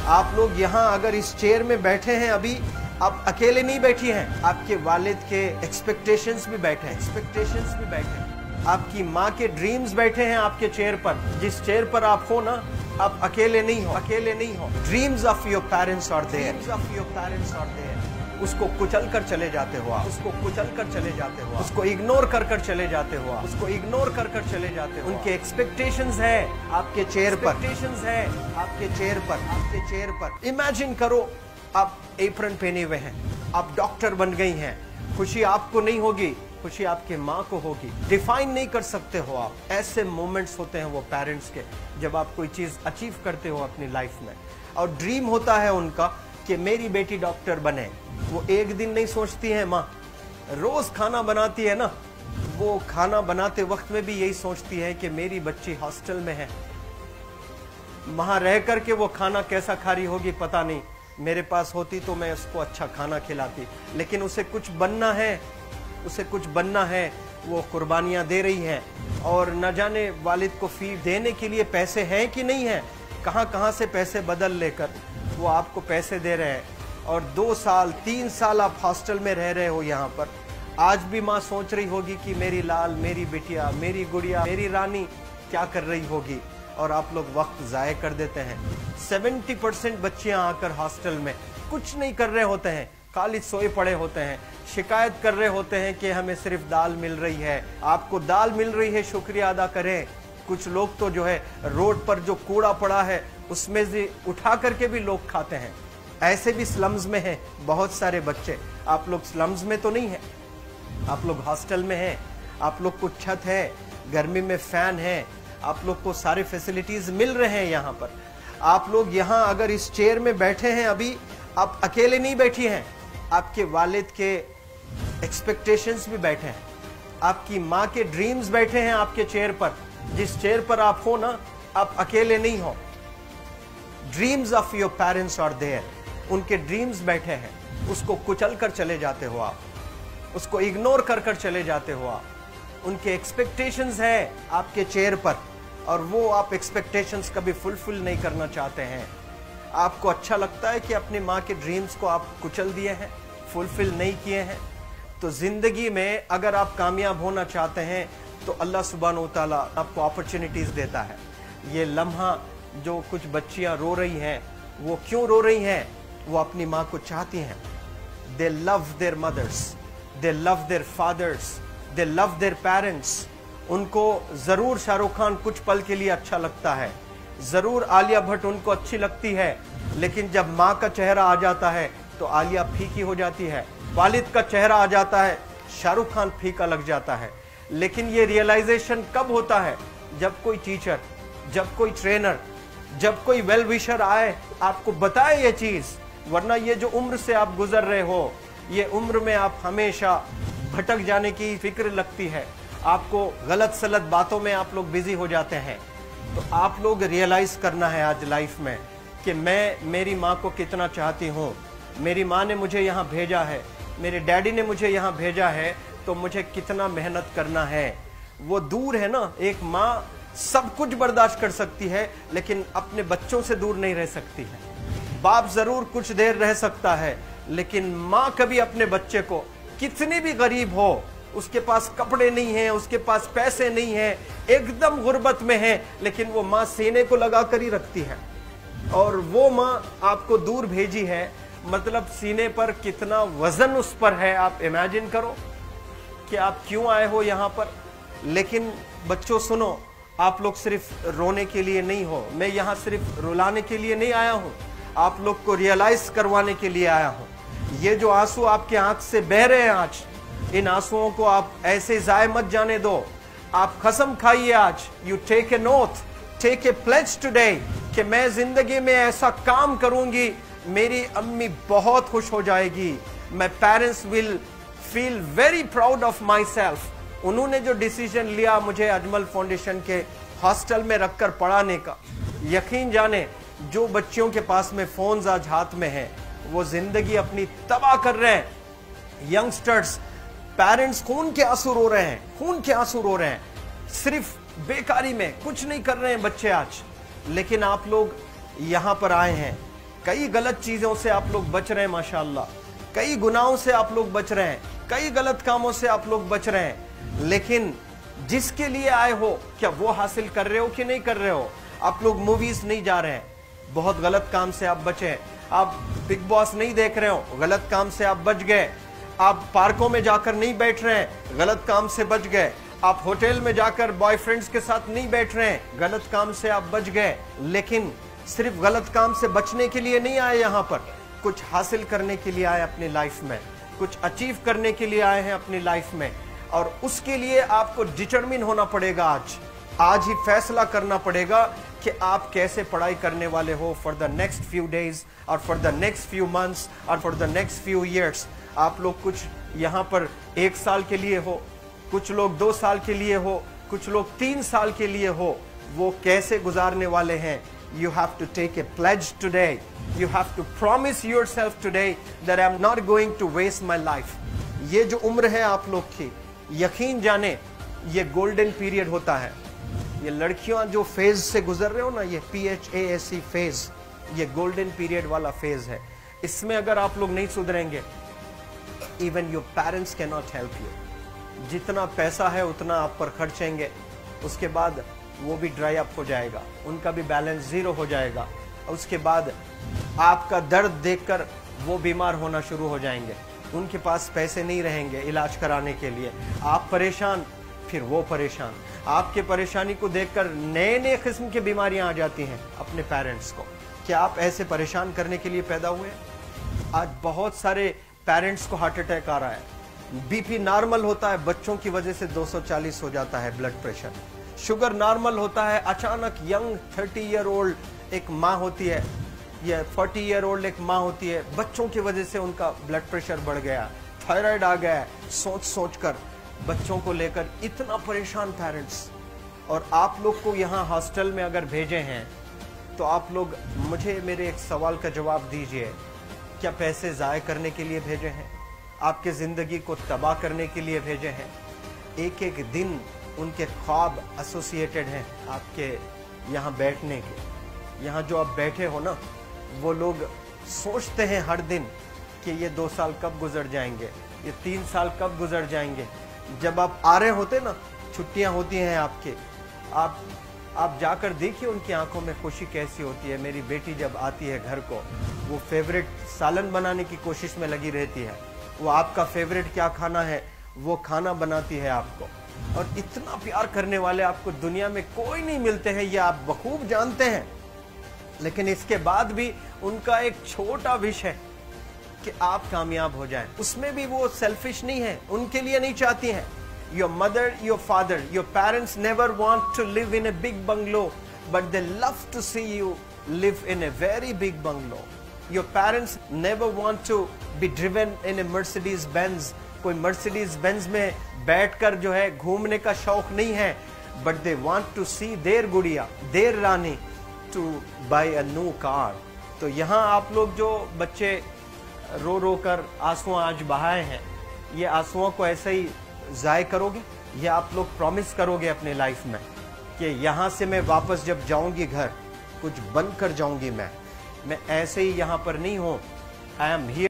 आप लोग यहाँ अगर इस चेयर में बैठे हैं अभी, आप अकेले नहीं बैठी हैं, आपके वालिद के एक्सपेक्टेशंस भी बैठे हैं, आपकी माँ के ड्रीम्स बैठे हैं आपके चेयर पर। जिस चेयर पर आप हो ना, आप अकेले नहीं हो। Dreams of your parents are there. उसको कुचल कर चले जाते हो आप, उसको इग्नोर कर चले जाते हो आप, उनके एक्सपेक्टेशंस है आपके चेयर पर। इमेजिन करो आप एप्रन पहने हुए हैं, आप डॉक्टर बन गई हैं, खुशी आपको नहीं होगी, खुशी आपके माँ को होगी। डिफाइन नहीं कर सकते हो आप। ऐसे मोमेंट्स होते हैं वो पेरेंट्स के, जब आप कोई चीज अचीव करते हो अपनी लाइफ में, और ड्रीम होता है उनका कि मेरी बेटी डॉक्टर बने। वो एक दिन नहीं सोचती है माँ, रोज खाना बनाती है ना, वो खाना बनाते वक्त में भी यही सोचती है कि मेरी बच्ची हॉस्टल में है, वहां रह करके वो खाना कैसा खा रही होगी पता नहीं, मेरे पास होती तो मैं उसको अच्छा खाना खिलाती। लेकिन उसे कुछ बनना है, वो कुर्बानियां दे रही है, और न जाने वालिद को फी देने के लिए पैसे हैं कि नहीं है, कहां से पैसे बदल लेकर वो आपको पैसे दे रहे हैं। और 2 साल 3 साल आप हॉस्टल में रह रहे हो यहाँ पर। आज भी माँ सोच रही होगी कि मेरी लाल, मेरी बिटिया, मेरी गुड़िया, मेरी रानी क्या कर रही होगी, और आप लोग वक्त जाया कर देते हैं। 70% बच्चियां आकर हॉस्टल में कुछ नहीं कर रहे होते हैं, खाली सोए पड़े होते हैं, शिकायत कर रहे होते हैं कि हमें सिर्फ दाल मिल रही है। आपको दाल मिल रही है, शुक्रिया अदा करें। कुछ लोग तो जो है रोड पर जो कूड़ा पड़ा है उसमें से उठा करके भी लोग खाते हैं। ऐसे भी स्लम्स में हैं बहुत सारे बच्चे। आप लोग स्लम्स में तो नहीं है, आप लोग हॉस्टल में हैं, आप लोग को छत है, गर्मी में फैन है, आप लोग को सारे फैसिलिटीज मिल रहे हैं यहाँ पर। आप लोग यहाँ अगर इस चेयर में बैठे हैं अभी, आप अकेले नहीं बैठी हैं, आपके वालिद के एक्सपेक्टेशंस भी बैठे हैं, आपकी माँ के ड्रीम्स बैठे हैं आपके चेयर पर। जिस चेयर पर आप हो ना, आप अकेले नहीं हो। Dreams of your parents are there. उनके ड्रीम्स बैठे हैं, उसको कुचल कर चले जाते हो आप, उसको इग्नोर कर चले जाते हो आप। उनके एक्सपेक्टेशंस है आपके चेयर पर, और वो आप एक्सपेक्टेशंस कभी फुलफिल नहीं करना चाहते हैं। आपको अच्छा लगता है कि अपनी माँ के ड्रीम्स को आप कुचल दिए हैं, फुलफिल नहीं किए हैं। तो जिंदगी में अगर आप कामयाब होना चाहते हैं तो अल्लाह सुब्हानहू व तआला आपको अपॉर्चुनिटीज देता है। ये लम्हा जो कुछ बच्चियां रो रही हैं, वो क्यों रो रही हैं? वो अपनी माँ को चाहती हैं। They love their mothers, they love their fathers, they love their parents. उनको जरूर शाहरुख खान कुछ पल के लिए अच्छा लगता है, जरूर आलिया भट्ट उनको अच्छी लगती है, लेकिन जब माँ का चेहरा आ जाता है तो आलिया फीकी हो जाती है। वालिद का चेहरा आ जाता है, शाहरुख खान फीका लग जाता है। लेकिन ये रियलाइजेशन कब होता है? जब कोई टीचर, जब कोई ट्रेनर, जब कोई वेल विशर आए, आपको बताए ये चीज। वरना ये जो उम्र से आप गुजर रहे हो, ये उम्र में आप हमेशा भटक जाने की फिक्र लगती है, आपको गलत सलत बातों में आप लोग बिजी हो जाते हैं। तो आप लोग रियलाइज करना है आज लाइफ में कि मैं मेरी माँ को कितना चाहती हूँ। मेरी माँ ने मुझे यहाँ भेजा है, मेरे डैडी ने मुझे यहाँ भेजा है, तो मुझे कितना मेहनत करना है। वो दूर है ना, एक माँ सब कुछ बर्दाश्त कर सकती है, लेकिन अपने बच्चों से दूर नहीं रह सकती है। बाप जरूर कुछ देर रह सकता है, लेकिन माँ कभी अपने बच्चे को, कितनी भी गरीब हो, उसके पास कपड़े नहीं हैं, उसके पास पैसे नहीं हैं, एकदम गुर्बत में है, लेकिन वो माँ सीने को लगा कर ही रखती है। और वो माँ आपको दूर भेजी है, मतलब सीने पर कितना वजन उस पर है। आप इमेजिन करो कि आप क्यों आए हो यहाँ पर। लेकिन बच्चों सुनो, आप लोग सिर्फ रोने के लिए नहीं हो, मैं यहाँ सिर्फ रुलाने के लिए नहीं आया हूँ, आप लोग को रियलाइज करवाने के लिए आया हूँ। ये जो आंसू आपके आंख से बह रहे हैं आज, इन आंसुओं को आप ऐसे जाए मत जाने दो। आप कसम खाइए आज, you take a note, take a pledge today, कि मैं जिंदगी में ऐसा काम करूंगी, मेरी अम्मी बहुत खुश हो जाएगी, my parents will feel very proud of my self. उन्होंने जो डिसीजन लिया मुझे अजमल फाउंडेशन के हॉस्टल में रखकर पढ़ाने का, यकीन जाने जो बच्चियों के पास में फोन्स आज हाथ में हैं, वो जिंदगी अपनी तबाह कर रहे हैं। यंगस्टर्स, पेरेंट्स खून के आंसू रो रहे हैं, खून के आंसू रो रहे हैं, सिर्फ बेकारी में कुछ नहीं कर रहे हैं बच्चे आज। लेकिन आप लोग यहाँ पर आए हैं, कई गलत चीजों से आप लोग बच रहे हैं माशाअल्लाह, कई गुनाहों से आप लोग बच रहे हैं, कई गलत कामों से आप लोग बच रहे हैं, लेकिन जिसके लिए आए हो क्या वो हासिल कर रहे हो कि नहीं कर रहे हो? आप लोग मूवीज नहीं जा रहे हैं, बहुत गलत काम से आप बचे हैं। आप बिग बॉस नहीं देख रहे हो, गलत काम से आप बच गए। आप पार्कों में जाकर नहीं बैठ रहे हैं, गलत काम से बच गए। आप होटल में जाकर बॉयफ्रेंड्स के साथ नहीं बैठ रहे हैं, गलत काम से आप बच गए। लेकिन सिर्फ गलत काम से बचने के लिए नहीं आए यहाँ पर, कुछ हासिल करने के लिए आए अपनी लाइफ में, कुछ अचीव करने के लिए आए हैं अपनी लाइफ में। और उसके लिए आपको डिटरमिन होना पड़ेगा। आज ही फैसला करना पड़ेगा कि आप कैसे पढ़ाई करने वाले हो for the next few days और for the next few months और for the next few years. आप लोग कुछ यहाँ पर 1 साल के लिए हो, कुछ लोग 2 साल के लिए हो, कुछ लोग 3 साल के लिए हो, वो कैसे गुजारने वाले हैं? You have to take a pledge today. You have to promise yourself today that I'm not going to waste my life. ये जो उम्र है आप लोग की, यकीन जाने ये गोल्डन पीरियड होता है। ये लड़कियां जो फेज से गुजर रहे हो ना, ये PHASE फेज, ये गोल्डन पीरियड वाला फेज है। इसमें अगर आप लोग नहीं सुधरेंगे, even your parents cannot help you. जितना पैसा है उतना आप पर खर्चेंगे, उसके बाद वो भी ड्राई अप हो जाएगा, उनका भी बैलेंस जीरो हो जाएगा। उसके बाद आपका दर्द देखकर वो बीमार होना शुरू हो जाएंगे, उनके पास पैसे नहीं रहेंगे इलाज कराने के लिए। आप परेशान, फिर वो परेशान। आपके परेशानी को देखकर नए नए किस्म की बीमारियां आ जाती हैं अपने पेरेंट्स को। क्या आप ऐसे परेशान करने के लिए पैदा हुए? आज बहुत सारे पेरेंट्स को हार्ट अटैक आ रहा है, बीपी नॉर्मल होता है, बच्चों की वजह से 240 हो जाता है ब्लड प्रेशर। शुगर नॉर्मल होता है, अचानक यंग 30 ईयर ओल्ड एक माँ होती है या 40 ईयर ओल्ड एक माँ होती है, बच्चों की वजह से उनका ब्लड प्रेशर बढ़ गया, थायराइड आ गया। सोच सोच कर बच्चों को लेकर इतना परेशान पेरेंट्स। और आप लोग को यहाँ हॉस्टल में अगर भेजे हैं तो आप लोग मुझे मेरे एक सवाल का जवाब दीजिए, क्या पैसे ज़ाय करने के लिए भेजे हैं? आपके ज़िंदगी को तबाह करने के लिए भेजे हैं? एक एक दिन उनके ख्वाब एसोसिएटेड हैं आपके यहाँ बैठने के। यहाँ जो आप बैठे हो ना, वो लोग सोचते हैं हर दिन कि ये 2 साल कब गुजर जाएंगे, ये 3 साल कब गुजर जाएंगे। जब आप आ रहे होते ना, छुट्टियाँ होती हैं आपके, आप जाकर देखिए उनकी आंखों में खुशी कैसी होती है। मेरी बेटी जब आती है घर को, वो फेवरेट सालन बनाने की कोशिश में लगी रहती है। वो आपका फेवरेट क्या खाना है वो खाना बनाती है आपको। और इतना प्यार करने वाले आपको दुनिया में कोई नहीं मिलते हैं, ये आप बखूब जानते हैं। लेकिन इसके बाद भी उनका एक छोटा विश है कि आप कामयाब हो जाएं। उसमें भी वो सेल्फिश नहीं है, उनके लिए नहीं चाहती हैं। Your mother, your father, your parents never want to live in a big bungalow, but they love to see you live in a very big bungalow. Your parents never want to be driven in a Mercedes Benz. कोई Mercedes Benz में बैठकर जो है घूमने का शौक नहीं है, but they want to see their गुड़िया, their Rani to buy a new car. तो यहाँ आप लोग जो बच्चे रो रो कर आंसू आज बहाए हैं, ये आंसुओं को ऐसे ही ज़ाय करोगे या आप लोग प्रॉमिस करोगे अपने लाइफ में कि यहाँ से मैं वापस जब जाऊंगी घर, कुछ बन कर जाऊंगी। मैं ऐसे ही यहाँ पर नहीं हूँ। I am here.